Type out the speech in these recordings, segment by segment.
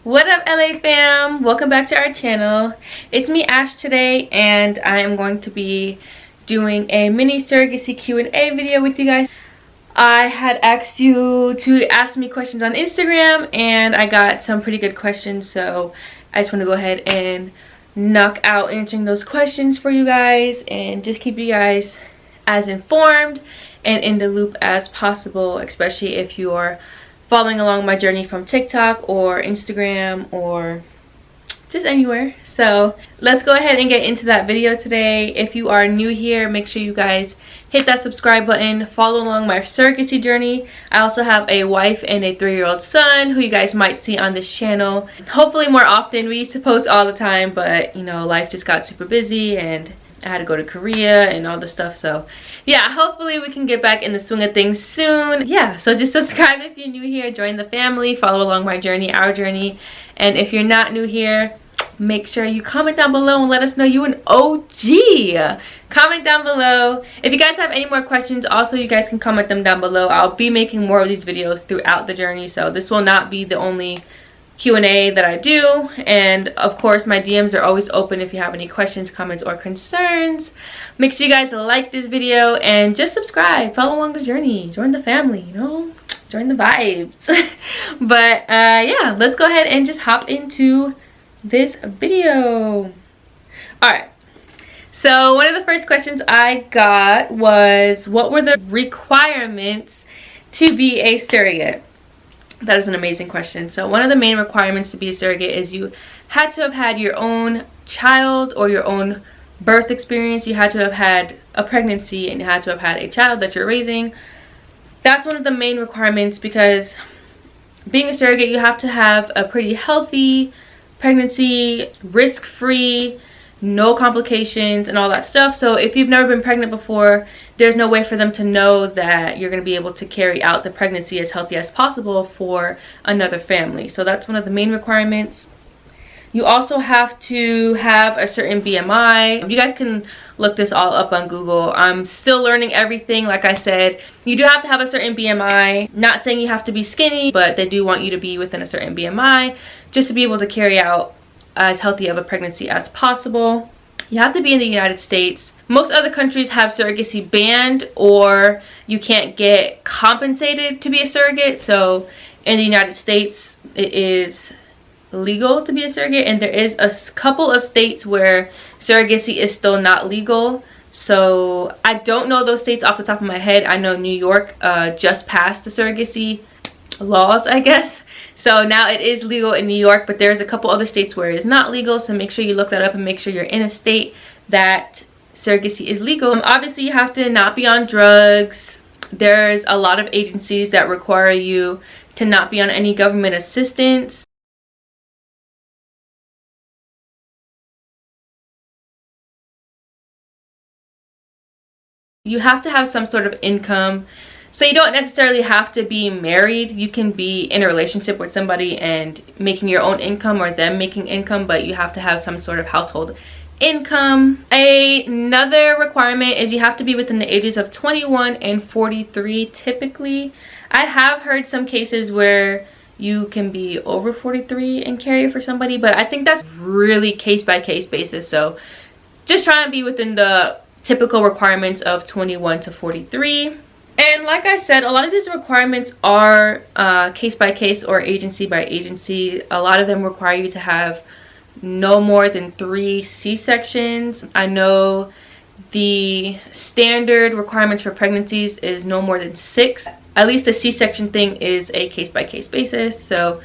What up, LA fam? Welcome back to our channel. It's me, Ash, today, and I am going to be doing a mini surrogacy Q&A video with you guys. I had asked you to ask me questions on Instagram, and I got some pretty good questions, so I just want to go ahead and knock out answering those questions for you guys and just keep you guys as informed and in the loop as possible, especially if you are following along my journey from TikTok or Instagram or just anywhere. So let's go ahead and get into that video today. If you are new here, make sure you guys hit that subscribe button, follow along my surrogacy journey. I also have a wife and a 3-year-old son who you guys might see on this channel hopefully more often. We used to post all the time, but you know, life just got super busy and I had to go to Korea and all this stuff. So yeah, hopefully we can get back in the swing of things soon. Yeah, so just subscribe if you're new here, join the family, follow along my journey, our journey. And if you're not new here, make sure you comment down below and let us know you an OG. Comment down below. If you guys have any more questions, also you guys can comment them down below. I'll be making more of these videos throughout the journey, so this will not be the only Q&A that I do. And of course, my DMs are always open if you have any questions, comments, or concerns. Make sure you guys like this video and just subscribe, follow along the journey, join the family, you know, join the vibes. But yeah, let's go ahead and just hop into this video. All right, so one of the first questions I got was, what were the requirements to be a surrogate? That is an amazing question. So one of the main requirements to be a surrogate is you had to have had your own child or your own birth experience. You had to have had a pregnancy and you had to have had a child that you're raising. That's one of the main requirements, because being a surrogate, you have to have a pretty healthy pregnancy, risk-free, no complications and all that stuff. So if you've never been pregnant before, there's no way for them to know that you're going to be able to carry out the pregnancy as healthy as possible for another family. So that's one of the main requirements. You also have to have a certain BMI. You guys can look this all up on Google. I'm still learning everything. Like I said, you do have to have a certain BMI. Not saying you have to be skinny, but they do want you to be within a certain BMI just to be able to carry out as healthy of a pregnancy as possible. You have to be in the United States. Most other countries have surrogacy banned, or you can't get compensated to be a surrogate. So in the United States, it is legal to be a surrogate, and there is a couple of states where surrogacy is still not legal. So I don't know those states off the top of my head. I know New York just passed the surrogacy laws, I guess. So now it is legal in New York, but there's a couple other states where it is not legal. So make sure you look that up and make sure you're in a state that surrogacy is legal. Obviously, you have to not be on drugs. There's a lot of agencies that require you to not be on any government assistance. You have to have some sort of income. So you don't necessarily have to be married. You can be in a relationship with somebody and making your own income, or them making income, but you have to have some sort of household income. Another requirement is you have to be within the ages of 21 and 43 typically. I have heard some cases where you can be over 43 and carry for somebody, but I think that's really case-by-case basis. So just try and be within the typical requirements of 21 to 43. And like I said, a lot of these requirements are case by case or agency by agency. A lot of them require you to have no more than 3 C-sections. I know the standard requirements for pregnancies is no more than 6. At least the C-section thing is a case by case basis. So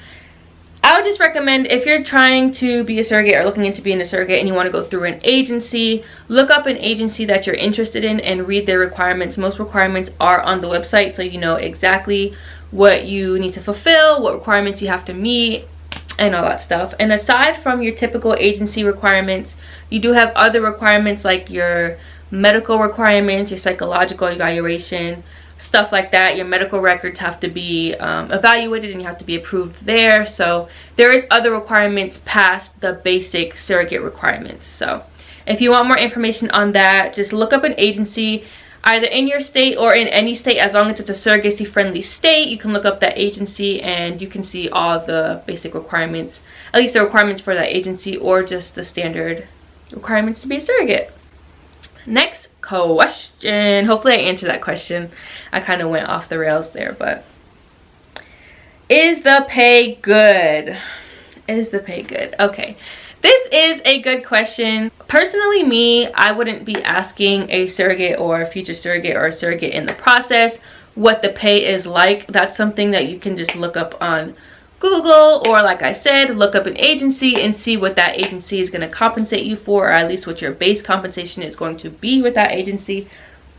I would just recommend, if you're trying to be a surrogate or looking into being a surrogate and you want to go through an agency, look up an agency that you're interested in and read their requirements. Most requirements are on the website, so you know exactly what you need to fulfill, what requirements you have to meet, and all that stuff. And aside from your typical agency requirements, you do have other requirements like your medical requirements, your psychological evaluation, stuff like that. Your medical records have to be evaluated and you have to be approved there. So there is other requirements past the basic surrogate requirements. So if you want more information on that, just look up an agency. either in your state or in any state. As long as it's a surrogacy friendly state, you can look up that agency and you can see all the basic requirements, at least the requirements for that agency, or just the standard requirements to be a surrogate. Next question. Hopefully I answered that question. I kind of went off the rails there, but is the pay good? Is the pay good? Okay, this is a good question. Personally, I wouldn't be asking a surrogate or a future surrogate or a surrogate in the process what the pay is like. That's something that you can just look up on Google, or like I said, look up an agency and see what that agency is going to compensate you for, or at least what your base compensation is going to be with that agency.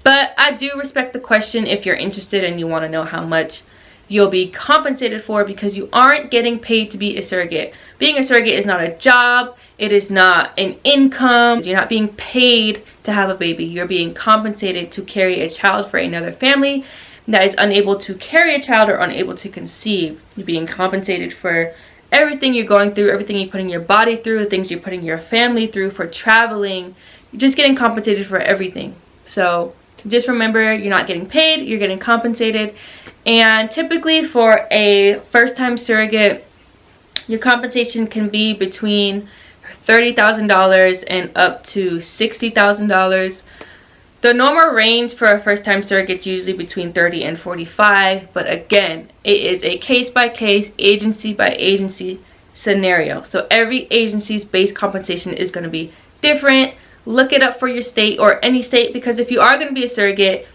But I do respect the question if you're interested and you want to know how much you'll be compensated for, because you aren't getting paid to be a surrogate. Being a surrogate is not a job. It is not an income. You're not being paid to have a baby. You're being compensated to carry a child for another family that is unable to carry a child or unable to conceive. You're being compensated for everything you're going through, everything you're putting your body through, the things you're putting your family through, for traveling. You're just getting compensated for everything. So just remember, you're not getting paid, you're getting compensated. And typically for a first-time surrogate, your compensation can be between $30,000 and up to $60,000. The normal range for a first-time surrogate is usually between 30 and 45, but again, it is a case-by-case, agency-by-agency scenario. So every agency's base compensation is going to be different. Look it up for your state or any state, because if you are going to be a surrogate,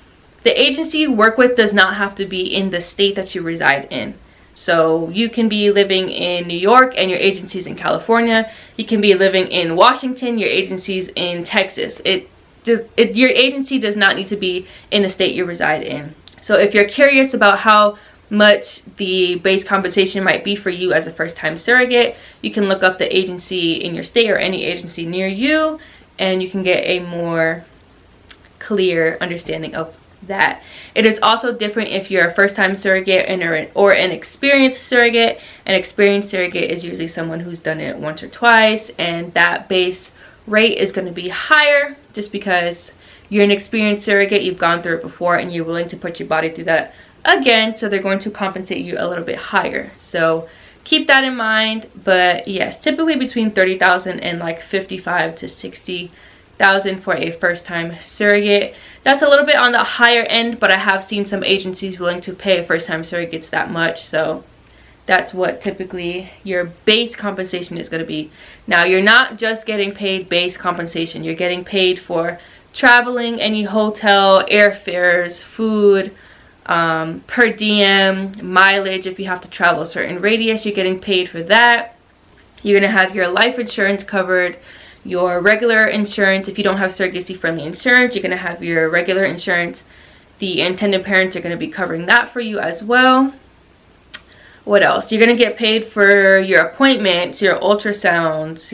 the agency you work with does not have to be in the state that you reside in. So you can be living in New York and your agency's in California. You can be living in Washington, your agency's in Texas. Your agency does not need to be in the state you reside in. So if you're curious about how much the base compensation might be for you as a first-time surrogate, you can look up the agency in your state or any agency near you, and you can get a more clear understanding of that. It is also different if you're a first-time surrogate or an experienced surrogate. An experienced surrogate is usually someone who's done it once or twice, and that base rate is going to be higher just because you're an experienced surrogate, you've gone through it before, and you're willing to put your body through that again, so they're going to compensate you a little bit higher. So keep that in mind. But yes, typically between $30,000 and like $55,000 to $60,000 for a first-time surrogate. That's a little bit on the higher end, but I have seen some agencies willing to pay first-time surrogates that much. So that's what typically your base compensation is going to be. Now, you're not just getting paid base compensation. You're getting paid for traveling, any hotel, airfares, food, per diem, mileage. If you have to travel a certain radius, you're getting paid for that. You're going to have your life insurance covered, your regular insurance. If you don't have surrogacy friendly insurance, you're going to have your regular insurance. The intended parents are going to be covering that for you as well. What else? You're going to get paid for your appointments, your ultrasounds,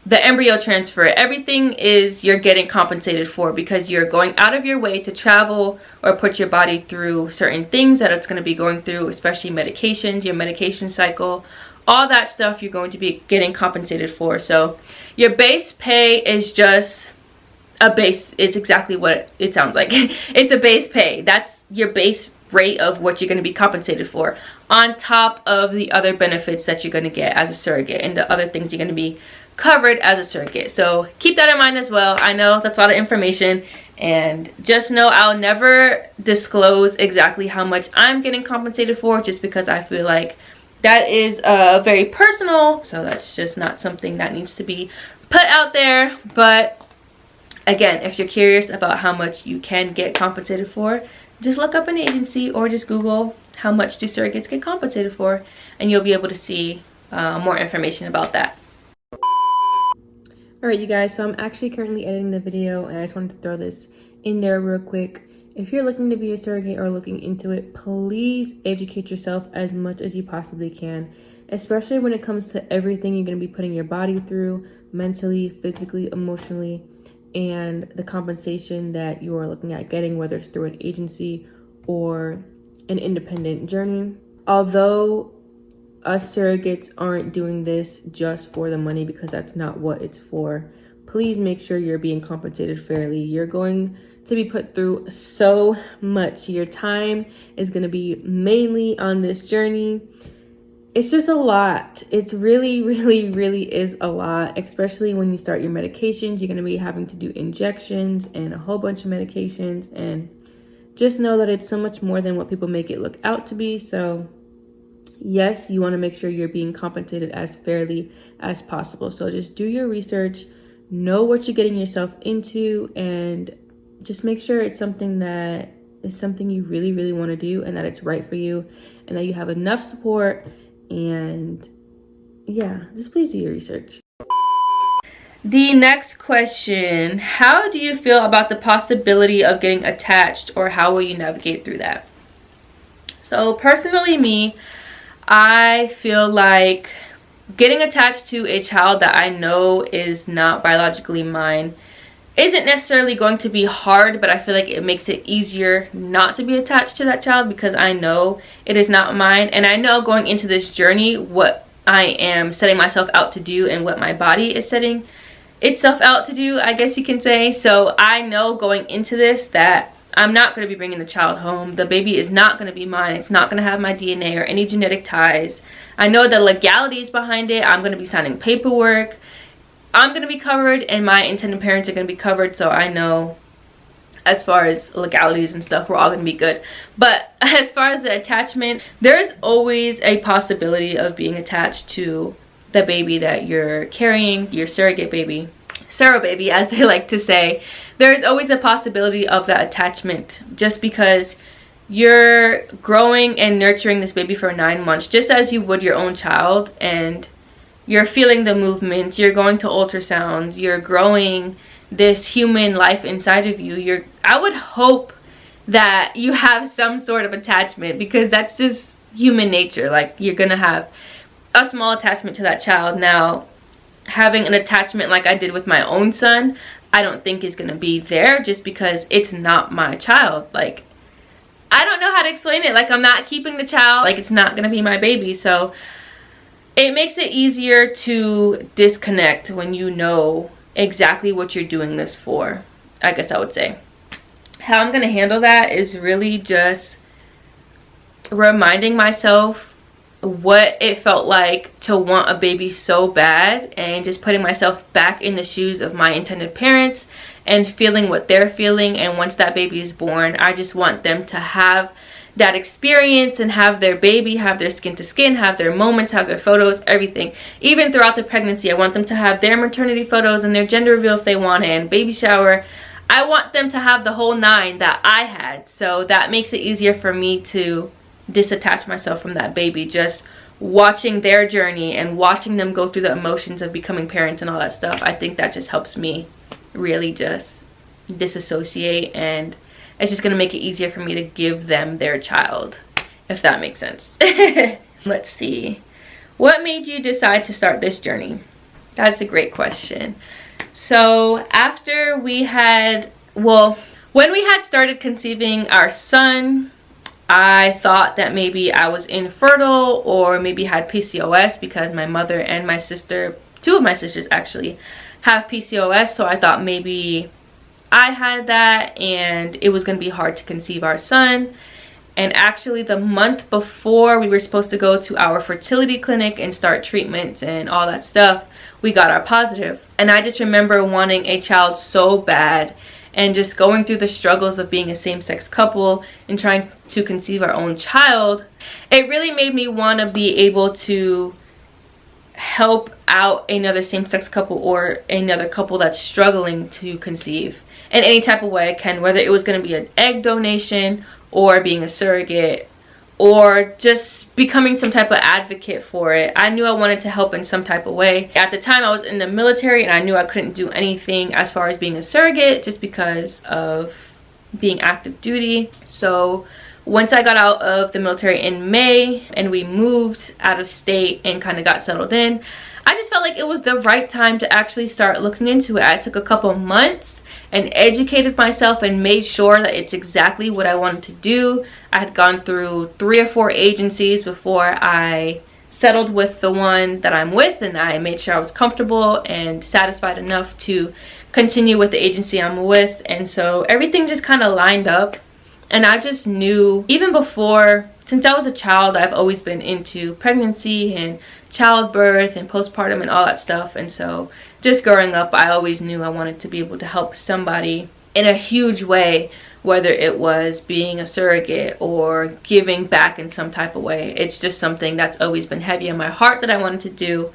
the embryo transfer. Everything is you're getting compensated for, because you're going out of your way to travel or put your body through certain things that it's going to be going through, especially medications, your medication cycle, all that stuff you're going to be getting compensated for. So your base pay is just a base. It's exactly what it sounds like. It's a base pay. That's your base rate of what you're going to be compensated for, on top of the other benefits that you're going to get as a surrogate and the other things you're going to be covered as a surrogate. So keep that in mind as well. I know that's a lot of information, and just know I'll never disclose exactly how much I'm getting compensated for, just because I feel like that is very personal. So that's just not something that needs to be put out there. But again, if you're curious about how much you can get compensated for, just look up an agency or just Google how much do surrogates get compensated for, and you'll be able to see more information about that. Alright, you guys, so I'm actually currently editing the video, and I just wanted to throw this in there real quick. If you're looking to be a surrogate or looking into it, please educate yourself as much as you possibly can, especially when it comes to everything you're going to be putting your body through, mentally, physically, emotionally, and the compensation that you're looking at getting, whether it's through an agency or an independent journey. Although us surrogates aren't doing this just for the money, because that's not what it's for, please make sure you're being compensated fairly. You're going to be put through so much. Your time is going to be mainly on this journey. It's just a lot. It's really, really, really is a lot, especially when you start your medications. You're going to be having to do injections and a whole bunch of medications, and just know that it's so much more than what people make it look out to be. So yes, you want to make sure you're being compensated as fairly as possible. So just do your research, know what you're getting yourself into, and just make sure it's something that is something you really, really want to do, and that it's right for you, and that you have enough support. And yeah, just please do your research. The next question: how do you feel about the possibility of getting attached, or how will you navigate through that? So personally, me, I feel like getting attached to a child that I know is not biologically mine isn't necessarily going to be hard, but I feel like it makes it easier not to be attached to that child because I know it is not mine, and I know going into this journey what I am setting myself out to do and what my body is setting itself out to do, I guess you can say. So I know going into this that I'm not going to be bringing the child home. The baby is not going to be mine. It's not going to have my DNA or any genetic ties. I know the legalities behind it. I'm going to be signing paperwork. I'm going to be covered, and my intended parents are going to be covered. So I know as far as legalities and stuff, we're all going to be good. But as far as the attachment, there's always a possibility of being attached to the baby that you're carrying, your surrogate baby, surro baby as they like to say. There's always a possibility of that attachment, just because you're growing and nurturing this baby for 9 months, just as you would your own child, and you're feeling the movement, you're going to ultrasounds, you're growing this human life inside of you. I would hope that you have some sort of attachment, because that's just human nature. Like, you're gonna have a small attachment to that child. Now, having an attachment like I did with my own son, I don't think is gonna be there, just because it's not my child. Like, I don't know how to explain it. Like, I'm not keeping the child. Like, it's not gonna be my baby. So it makes it easier to disconnect when you know exactly what you're doing this for, I guess I would say. How I'm gonna handle that is really just reminding myself what it felt like to want a baby so bad, and just putting myself back in the shoes of my intended parents and feeling what they're feeling. And once that baby is born, I just want them to have that experience and have their baby, have their skin to skin, have their moments, have their photos, everything. Even throughout the pregnancy, I want them to have their maternity photos and their gender reveal if they want it, and baby shower. I want them to have the whole 9 that I had. So that makes it easier for me to disattach myself from that baby, just watching their journey and watching them go through the emotions of becoming parents and all that stuff. I think that just helps me really just disassociate, and it's just gonna make it easier for me to give them their child, if that makes sense. Let's see. What made you decide to start this journey? That's a great question. So after we had, when we had started conceiving our son, I thought that maybe I was infertile, or maybe had PCOS, because my mother and my sister, 2 of my sisters actually, have PCOS. So I thought maybe I had that and it was going to be hard to conceive our son. And actually, the month before we were supposed to go to our fertility clinic and start treatments and all that stuff, we got our positive. And I just remember wanting a child so bad, and just going through the struggles of being a same-sex couple and trying to conceive our own child. It really made me want to be able to help out another same-sex couple, or another couple that's struggling to conceive, in any type of way I can, whether it was going to be an egg donation, or being a surrogate, or just becoming some type of advocate for it. I knew I wanted to help in some type of way. At the time, I was in the military, and I knew I couldn't do anything as far as being a surrogate, just because of being active duty. So once I got out of the military in May, and we moved out of state and kind of got settled in, I just felt like it was the right time to actually start looking into it. I took a couple months and educated myself and made sure that it's exactly what I wanted to do. I had gone through 3 or 4 agencies before I settled with the one that I'm with, and I made sure I was comfortable and satisfied enough to continue with the agency I'm with. And so everything just kind of lined up, and I just knew, even before, since I was a child, I've always been into pregnancy and childbirth and postpartum and all that stuff. And so just growing up, I always knew I wanted to be able to help somebody in a huge way, whether it was being a surrogate or giving back in some type of way. It's just something that's always been heavy in my heart that I wanted to do.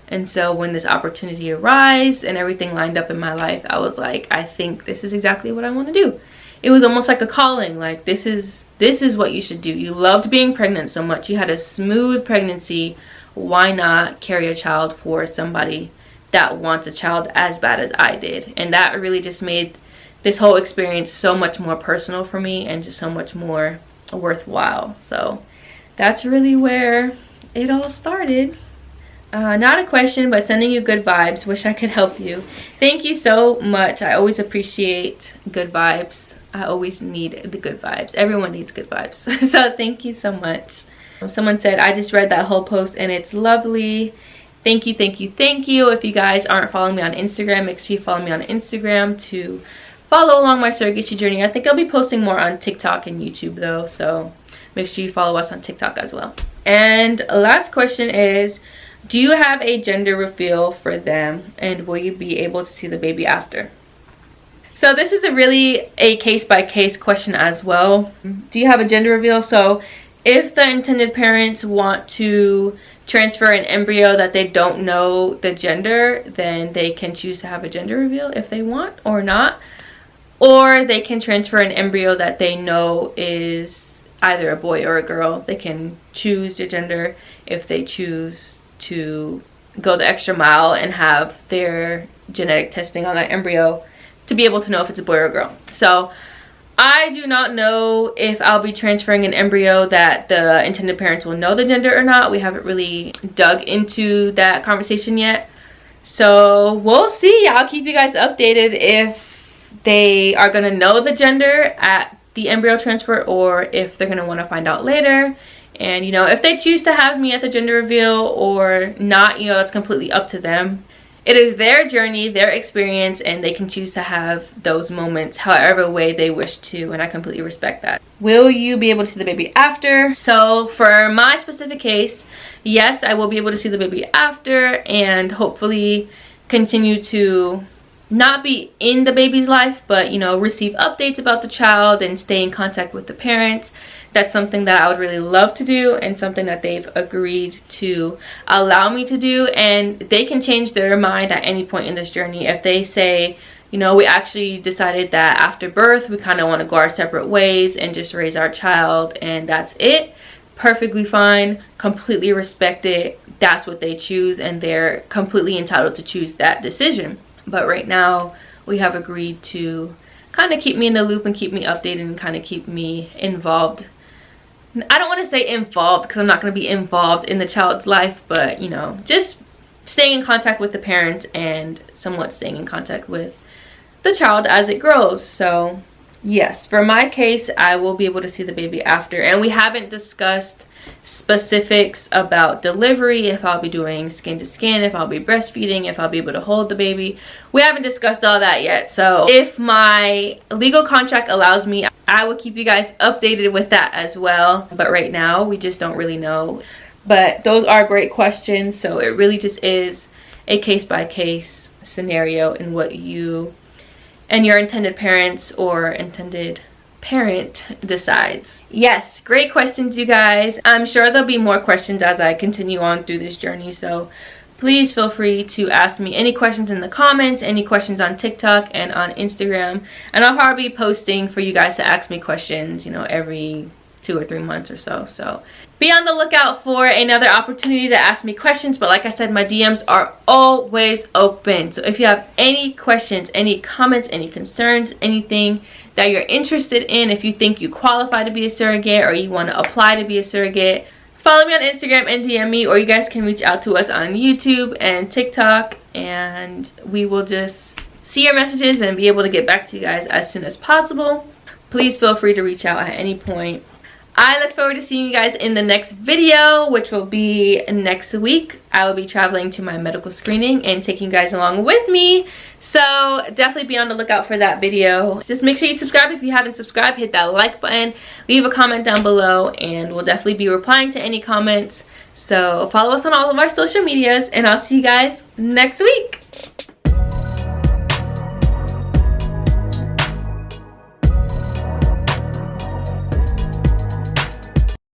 And so when this opportunity arose and everything lined up in my life, I was like, I think this is exactly what I want to do. It was almost like a calling, like this is what you should do. You loved being pregnant so much, you had a smooth pregnancy. Why not carry a child for somebody that wants a child as bad as I did? And that really just made this whole experience so much more personal for me and just so much more worthwhile. So that's really where it all started. Not a question, but sending you good vibes. Wish I could help you. Thank you so much. I always appreciate good vibes. I always need the good vibes. Everyone needs good vibes. So thank you so much. Someone said, I just read that whole post and it's lovely. Thank you, thank you, thank you. If you guys aren't following me on Instagram, make sure you follow me on Instagram to follow along my surrogacy journey. I think I'll be posting more on TikTok and YouTube though, so make sure you follow us on TikTok as well. And last question is, do you have a gender reveal for them, and will you be able to see the baby after? So this is really a case-by-case question as well. Do you have a gender reveal? So if the intended parents want to transfer an embryo that they don't know the gender, then they can choose to have a gender reveal if they want or not. Or they can transfer an embryo that they know is either a boy or a girl. They can choose the gender if they choose to go the extra mile and have their genetic testing on that embryo to be able to know if it's a boy or a girl. So I do not know if I'll be transferring an embryo that the intended parents will know the gender or not. We haven't really dug into that conversation yet. So we'll see. I'll keep you guys updated if they are going to know the gender at the embryo transfer or if they're going to want to find out later. And, you know, if they choose to have me at the gender reveal or not, you know, that's completely up to them. It is their journey, their experience, and they can choose to have those moments however way they wish to, and I completely respect that. Will you be able to see the baby after? So for my specific case, yes, I will be able to see the baby after and hopefully continue to not be in the baby's life, but, you know, receive updates about the child and stay in contact with the parents. That's something that I would really love to do and something that they've agreed to allow me to do. And they can change their mind at any point in this journey. If they say, you know, we actually decided that after birth we kind of want to go our separate ways and just raise our child and that's it, perfectly fine, completely respect it. That's what they choose and they're completely entitled to choose that decision. But right now we have agreed to kind of keep me in the loop and keep me updated and kind of keep me involved. I don't want to say involved because I'm not going to be involved in the child's life, but, you know, just staying in contact with the parents and somewhat staying in contact with the child as it grows. So yes, for my case, I will be able to see the baby after. And we haven't discussed specifics about delivery, if I'll be doing skin to skin, if I'll be breastfeeding, if I'll be able to hold the baby. We haven't discussed all that yet. So if my legal contract allows me, I will keep you guys updated with that as well. But right now we just don't really know. But those are great questions. So it really just is a case-by-case scenario in what you and your intended parents or intended parent decides. Yes, great questions, you guys. I'm sure there'll be more questions as I continue on through this journey, so please feel free to ask me any questions in the comments, any questions on TikTok and on Instagram, and I'll probably be posting for you guys to ask me questions, you know, every 2 or 3 months or so. So be on the lookout for another opportunity to ask me questions. But like I said, my DMs are always open, so if you have any questions, any comments, any concerns, anything that you're interested in, if you think you qualify to be a surrogate or you want to apply to be a surrogate, follow me on Instagram and DM me, or you guys can reach out to us on YouTube and TikTok, and we will just see your messages and be able to get back to you guys as soon as possible. Please feel free to reach out at any point. I look forward to seeing you guys in the next video, which will be next week. I will be traveling to my medical screening and taking you guys along with me. So definitely be on the lookout for that video. Just make sure you subscribe if you haven't subscribed. Hit that like button. Leave a comment down below and we'll definitely be replying to any comments. So follow us on all of our social medias and I'll see you guys next week.